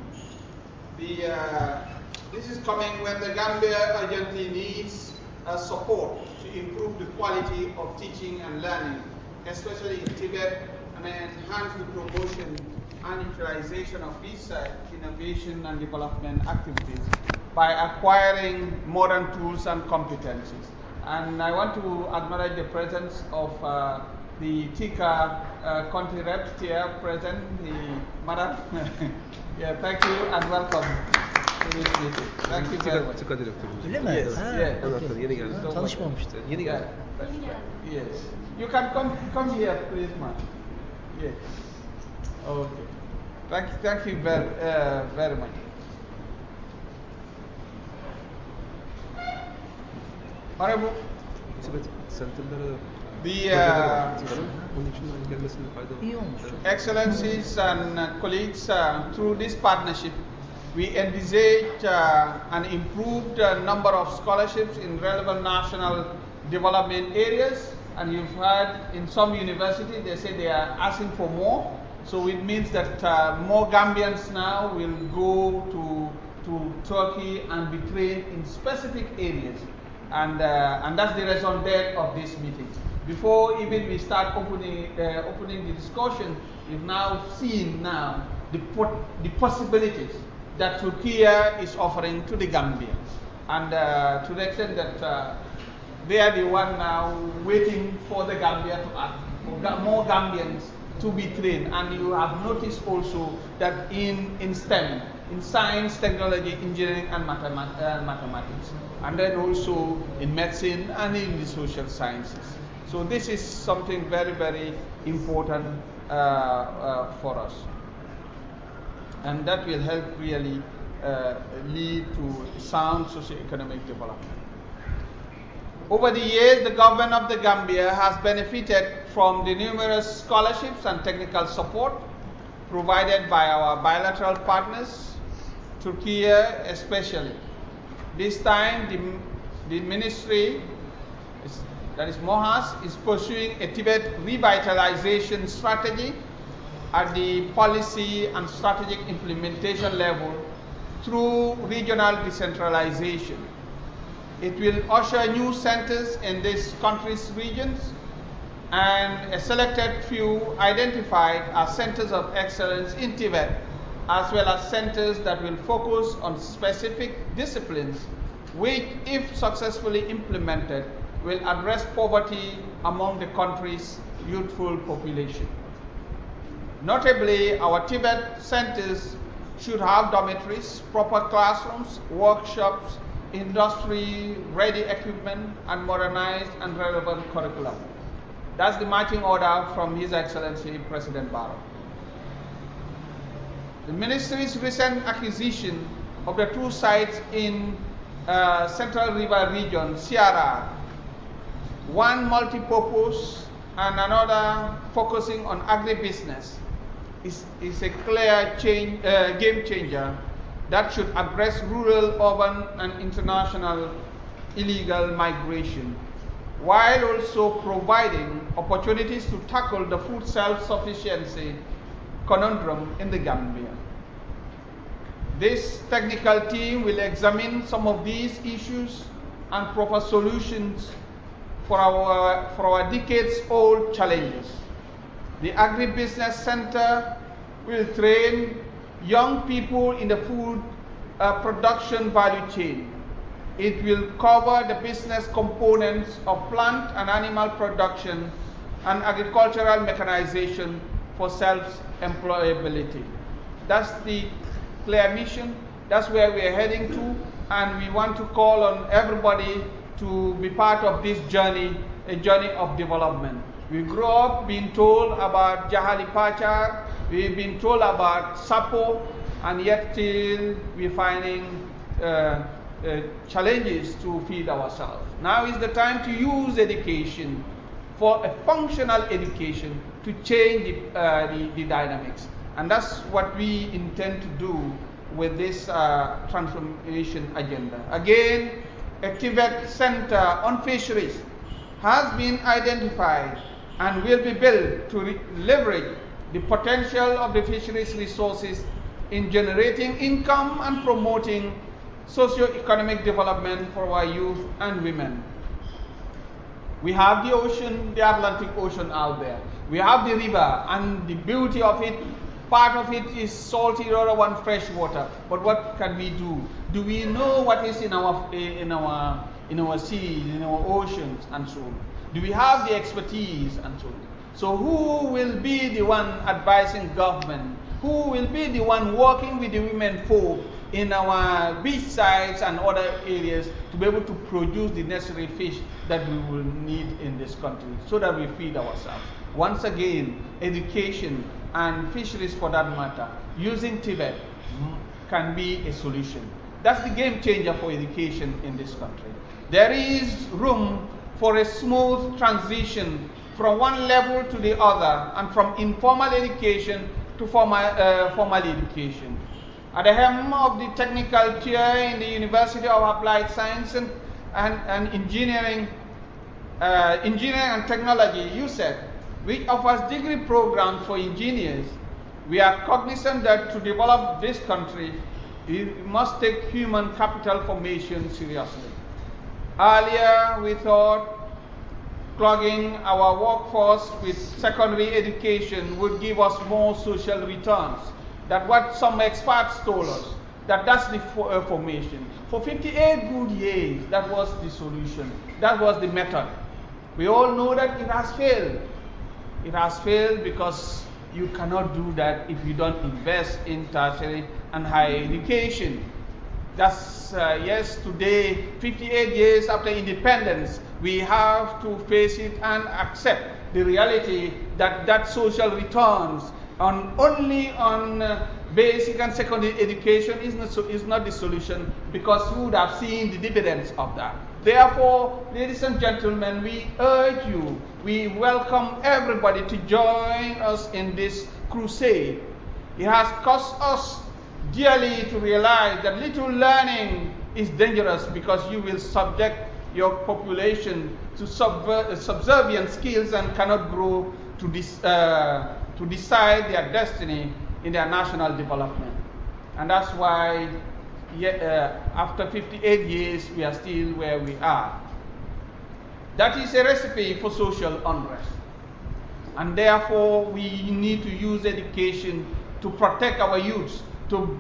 This is coming when the Gambia urgently needs support to improve the quality of teaching and learning, especially in Tibet, and enhance the promotion and utilization of research, innovation, and development activities by acquiring modern tools and competencies. And I want to acknowledge the presence of the TICA country reps here present, the madam. Yeah, thank you and welcome to this meeting. Thank you very much. TICA direktörümüz. Öyle mi? Yes, Ha, yes. Anlattı, yeni geldi. Tanışmamıştı. Yeni geldi. Yes. You can come here, please, ma'am. Yes. Okay. Thank you very much. Honorable. The Excellencies and colleagues, through this partnership, we envisage an improved number of scholarships in relevant national development areas. And you've heard in some universities they say they are asking for more. So it means that more Gambians now will go to Turkey and be trained in specific areas. And that's the reason there of this meeting. Before even we start opening the discussion, we've now seen the possibilities that Turkey is offering to the Gambians. And to the extent that they are the one now waiting for the Gambia to act, for more Gambians to be trained. And you have noticed also that in STEM, in science, technology, engineering, and mathematics, and then also in medicine and in the social sciences. So this is something very, very important for us. And that will help really lead to sound socio-economic development. Over the years, the government of the Gambia has benefited from the numerous scholarships and technical support provided by our bilateral partners, Turkey especially. This time, the ministry, that is MOHAS, is pursuing a Tibet revitalization strategy at the policy and strategic implementation level through regional decentralization. It will usher new centers in this country's regions, and a selected few identified as centers of excellence in Tibet, as well as centers that will focus on specific disciplines which, if successfully implemented, will address poverty among the country's youthful population. Notably, our Tibet centers should have dormitories, proper classrooms, workshops, industry-ready equipment, and modernized and relevant curriculum. That's the marching order from His Excellency President Barrow. The ministry's recent acquisition of the two sites in Central River region, Sierra, one multi-purpose and another focusing on agribusiness, is a clear game changer that should address rural, urban, and international illegal migration, while also providing opportunities to tackle the food self-sufficiency conundrum in the Gambia. This technical team will examine some of these issues and propose solutions for our decades-old challenges. The Agribusiness Center will train young people in the food production value chain, It will cover the business components of plant and animal production and agricultural mechanization for self-employability. That's the clear mission. That's where we are heading to, and we want to call on everybody to be part of this journey, a journey of development. We grew up being told about Jahali Pachar, we've been told about Sapo, and yet still we're finding challenges to feed ourselves. Now is the time to use education for a functional education to change the dynamics. And that's what we intend to do with this transformation agenda. Again, a TVET center on fisheries has been identified and will be built to leverage the potential of the fisheries resources in generating income and promoting socio-economic development for our youth and women. We have the ocean, the Atlantic Ocean out there. We have the river, and the beauty of it, part of it is salty, the other one fresh water. But what can we do? Do we know what is in our seas, in our oceans, and so on? Do we have the expertise, and so on? So who will be the one advising government? Who will be the one working with the women folk in our beach sites and other areas to be able to produce the necessary fish that we will need in this country so that we feed ourselves? Once again, education and fisheries for that matter, using TVET can be a solution. That's the game changer for education in this country. There is room for a smooth transition from one level to the other, and from informal education to formal education. At the helm of the technical tier in the University of Applied Science and Engineering and Technology, USET, which offers degree programs for engineers, we are cognizant that to develop this country, we must take human capital formation seriously. Earlier, we thought clogging our workforce with secondary education would give us more social returns. That's what some experts told us, that's the formation. For 58 good years, that was the solution. That was the method. We all know that it has failed. It has failed because you cannot do that if you don't invest in tertiary and higher education. That's, yes, today, 58 years after independence, we have to face it and accept the reality that social returns only on basic and secondary education is not the solution, because we would have seen the dividends of that. Therefore, ladies and gentlemen, we urge you, we welcome everybody to join us in this crusade. It has cost us dearly to realize that little learning is dangerous, because you will subject your population to subservient skills and cannot grow to decide their destiny in their national development. And that's why after 58 years we are still where we are. That is a recipe for social unrest. And therefore we need to use education to protect our youths, to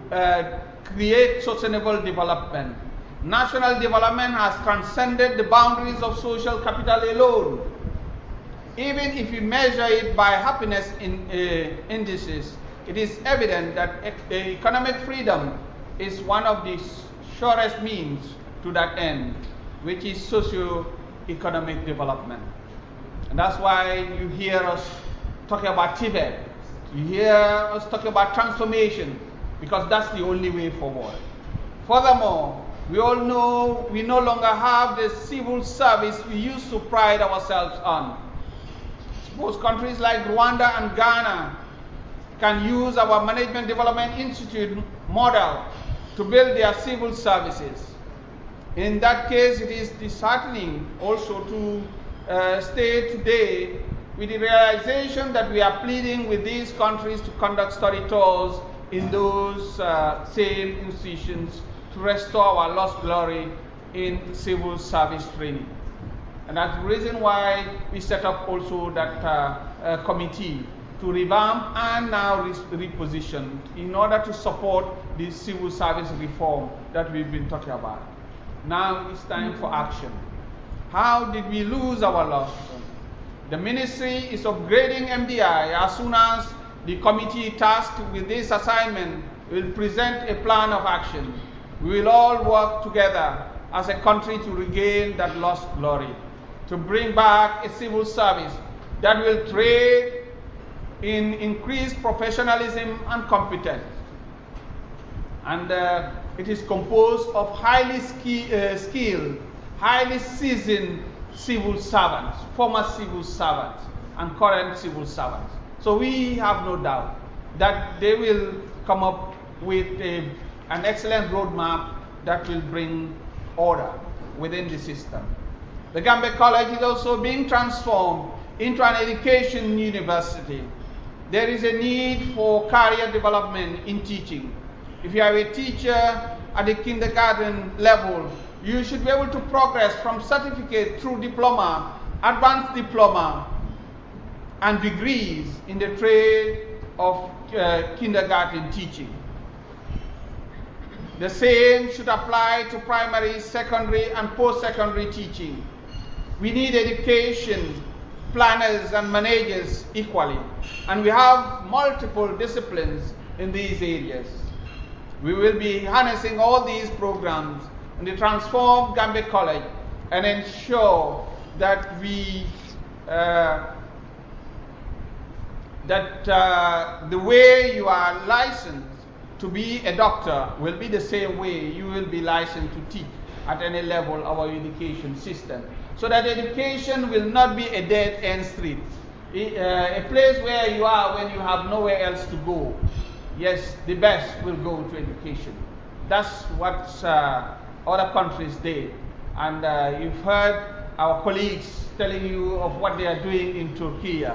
create sustainable development. National development has transcended the boundaries of social capital alone. Even if we measure it by happiness indices, it is evident that economic freedom is one of the surest means to that end, which is socio-economic development. And that's why you hear us talking about TVET. You hear us talking about transformation, because that's the only way forward. Furthermore, we all know we no longer have the civil service we used to pride ourselves on. Suppose countries like Rwanda and Ghana can use our Management Development Institute model to build their civil services. In that case, it is disheartening also to stay today with the realization that we are pleading with these countries to conduct study tours in those same institutions to restore our lost glory in civil service training. And that's the reason why we set up also that committee to revamp and now reposition in order to support the civil service reform that we've been talking about. Now it's time for action. How did we lose our loss? The ministry is upgrading MDI. As soon as the committee tasked with this assignment will present a plan of action, we will all work together as a country to regain that lost glory, to bring back a civil service that will trade in increased professionalism and competence. And it is composed of highly skilled, highly seasoned civil servants, former civil servants, and current civil servants. So we have no doubt that they will come up with an excellent roadmap that will bring order within the system. The Gambiya College is also being transformed into an education university. There is a need for career development in teaching. If you are a teacher at the kindergarten level, you should be able to progress from certificate through diploma, advanced diploma, and degrees in the trade of kindergarten teaching. The same should apply to primary, secondary, and post-secondary teaching. We need education planners and managers equally, and we have multiple disciplines in these areas. We will be harnessing all these programs in the transformed Gambiya College and ensure that we the way you are licensed to be a doctor will be the same way you will be licensed to teach at any level of our education system, so that education will not be a dead-end street, a place where you are when you have nowhere else to go. Yes, the best will go to education. That's what other countries did. And you've heard our colleagues telling you of what they are doing in Turkey,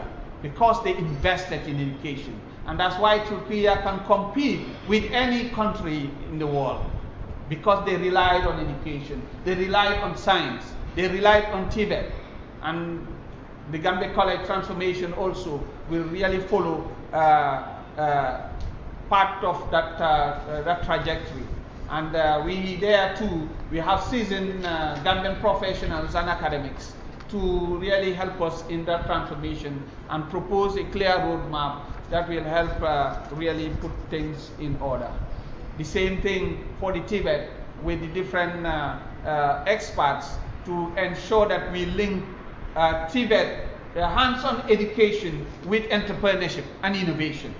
because they invested in education. And that's why Turkey can compete with any country in the world, because they relied on education, they relied on science, they relied on Tibet. And the Gambiya College transformation also will really follow part of that trajectory. And we there too, we have seasoned Gambian professionals and academics to really help us in that transformation and propose a clear roadmap that will help really put things in order. The same thing for the Tibet, with the different experts to ensure that we link Tibet hands-on education with entrepreneurship and innovation.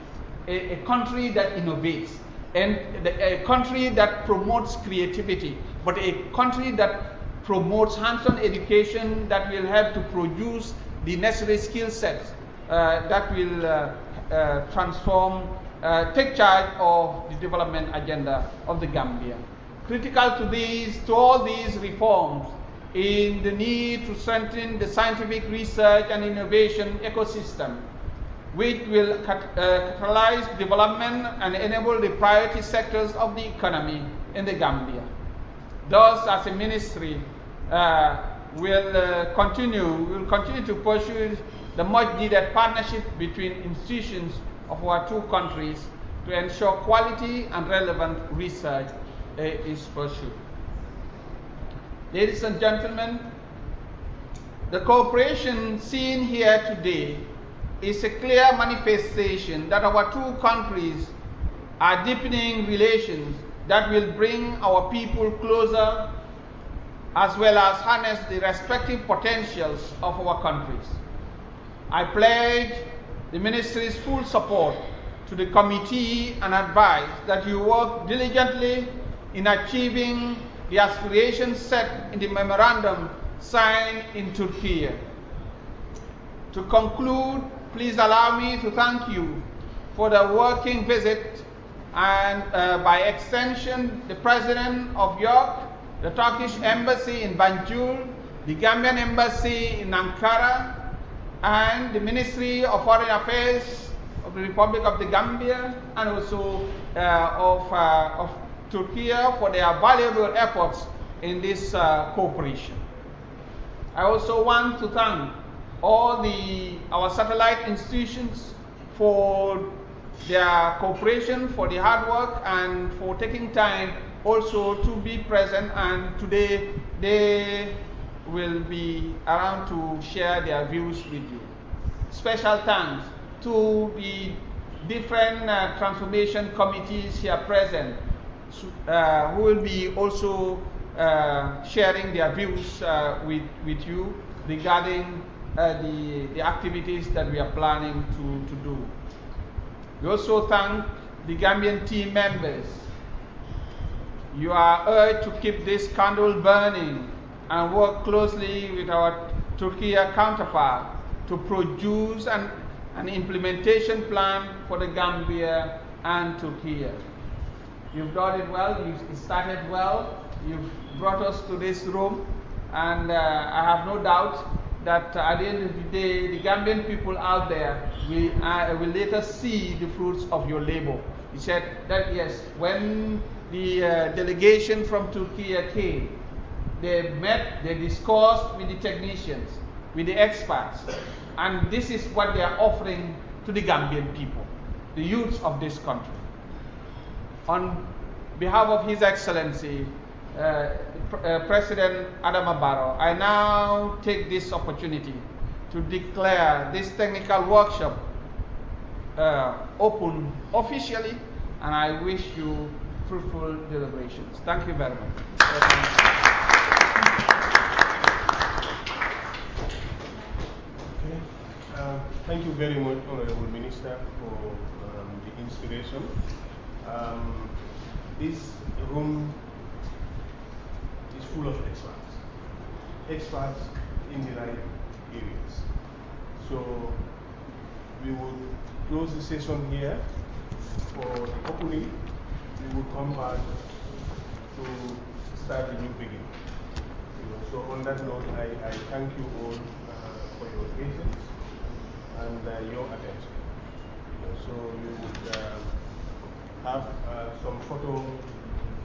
A country that innovates, and a country that promotes creativity, but a country that promotes hands-on education that will help to produce the necessary skill sets that will transform, take charge of the development agenda of the Gambia. Critical to all these reforms in the need to strengthen the scientific research and innovation ecosystem, which will catalyze development and enable the priority sectors of the economy in the Gambia. Thus, as a ministry, we'll continue to pursue the much needed partnership between institutions of our two countries to ensure quality and relevant research is pursued. Ladies and gentlemen, the cooperation seen here today is a clear manifestation that our two countries are deepening relations that will bring our people closer, as well as harness the respective potentials of our countries. I pledge the Ministry's full support to the committee and advise that you work diligently in achieving the aspirations set in the memorandum signed in Turkey. To conclude, please allow me to thank you for the working visit and by extension the President of York, the Turkish Embassy in Banjul, the Gambian Embassy in Ankara, and the Ministry of Foreign Affairs of the Republic of the Gambia, and also of Turkey for their valuable efforts in this cooperation. I also want to thank all our satellite institutions for their cooperation, for the hard work, and for taking time also to be present, and today they will be around to share their views with you. Special thanks to the different transformation committees here present, who will be also sharing their views with you regarding the activities that we are planning to do. We also thank the Gambian team members. You are urged to keep this candle burning and work closely with our Turkey counterpart to produce an implementation plan for the Gambia and Turkey. You've done it well, you started well, you've brought us to this room, and I have no doubt that at the end of the day, the Gambian people out there will later see the fruits of your labor. He said that yes, when the delegation from Turkey came, they met, they discussed with the technicians, with the experts, and this is what they are offering to the Gambian people, the youths of this country. On behalf of His Excellency, President Adama Barrow, I now take this opportunity to declare this technical workshop open officially, and I wish you fruitful deliberations. Thank you very much. Thank you very much, Honorable Minister, for the inspiration. This room is full of experts in the right areas. So we would close the session here for the opening. We would come back to start the new beginning. So on that note, I thank you all for your patience and your attention. So we would have some photo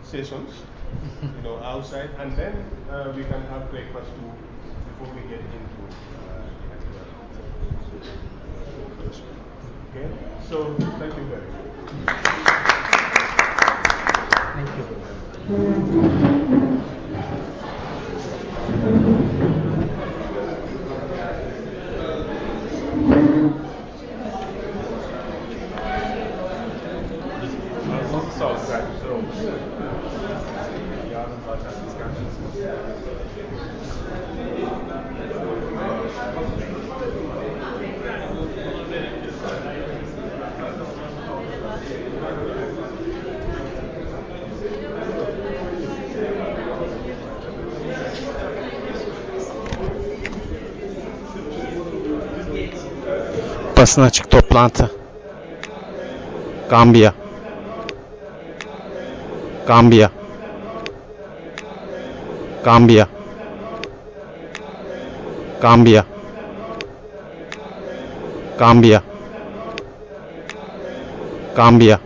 sessions, outside, and then we can have breakfast too before we get into the activity. Okay. So thank you very much. Thank you. Basına açık toplantı. Gambiya. Gambiya. Gambiya. Gambiya. Gambiya. Gambiya.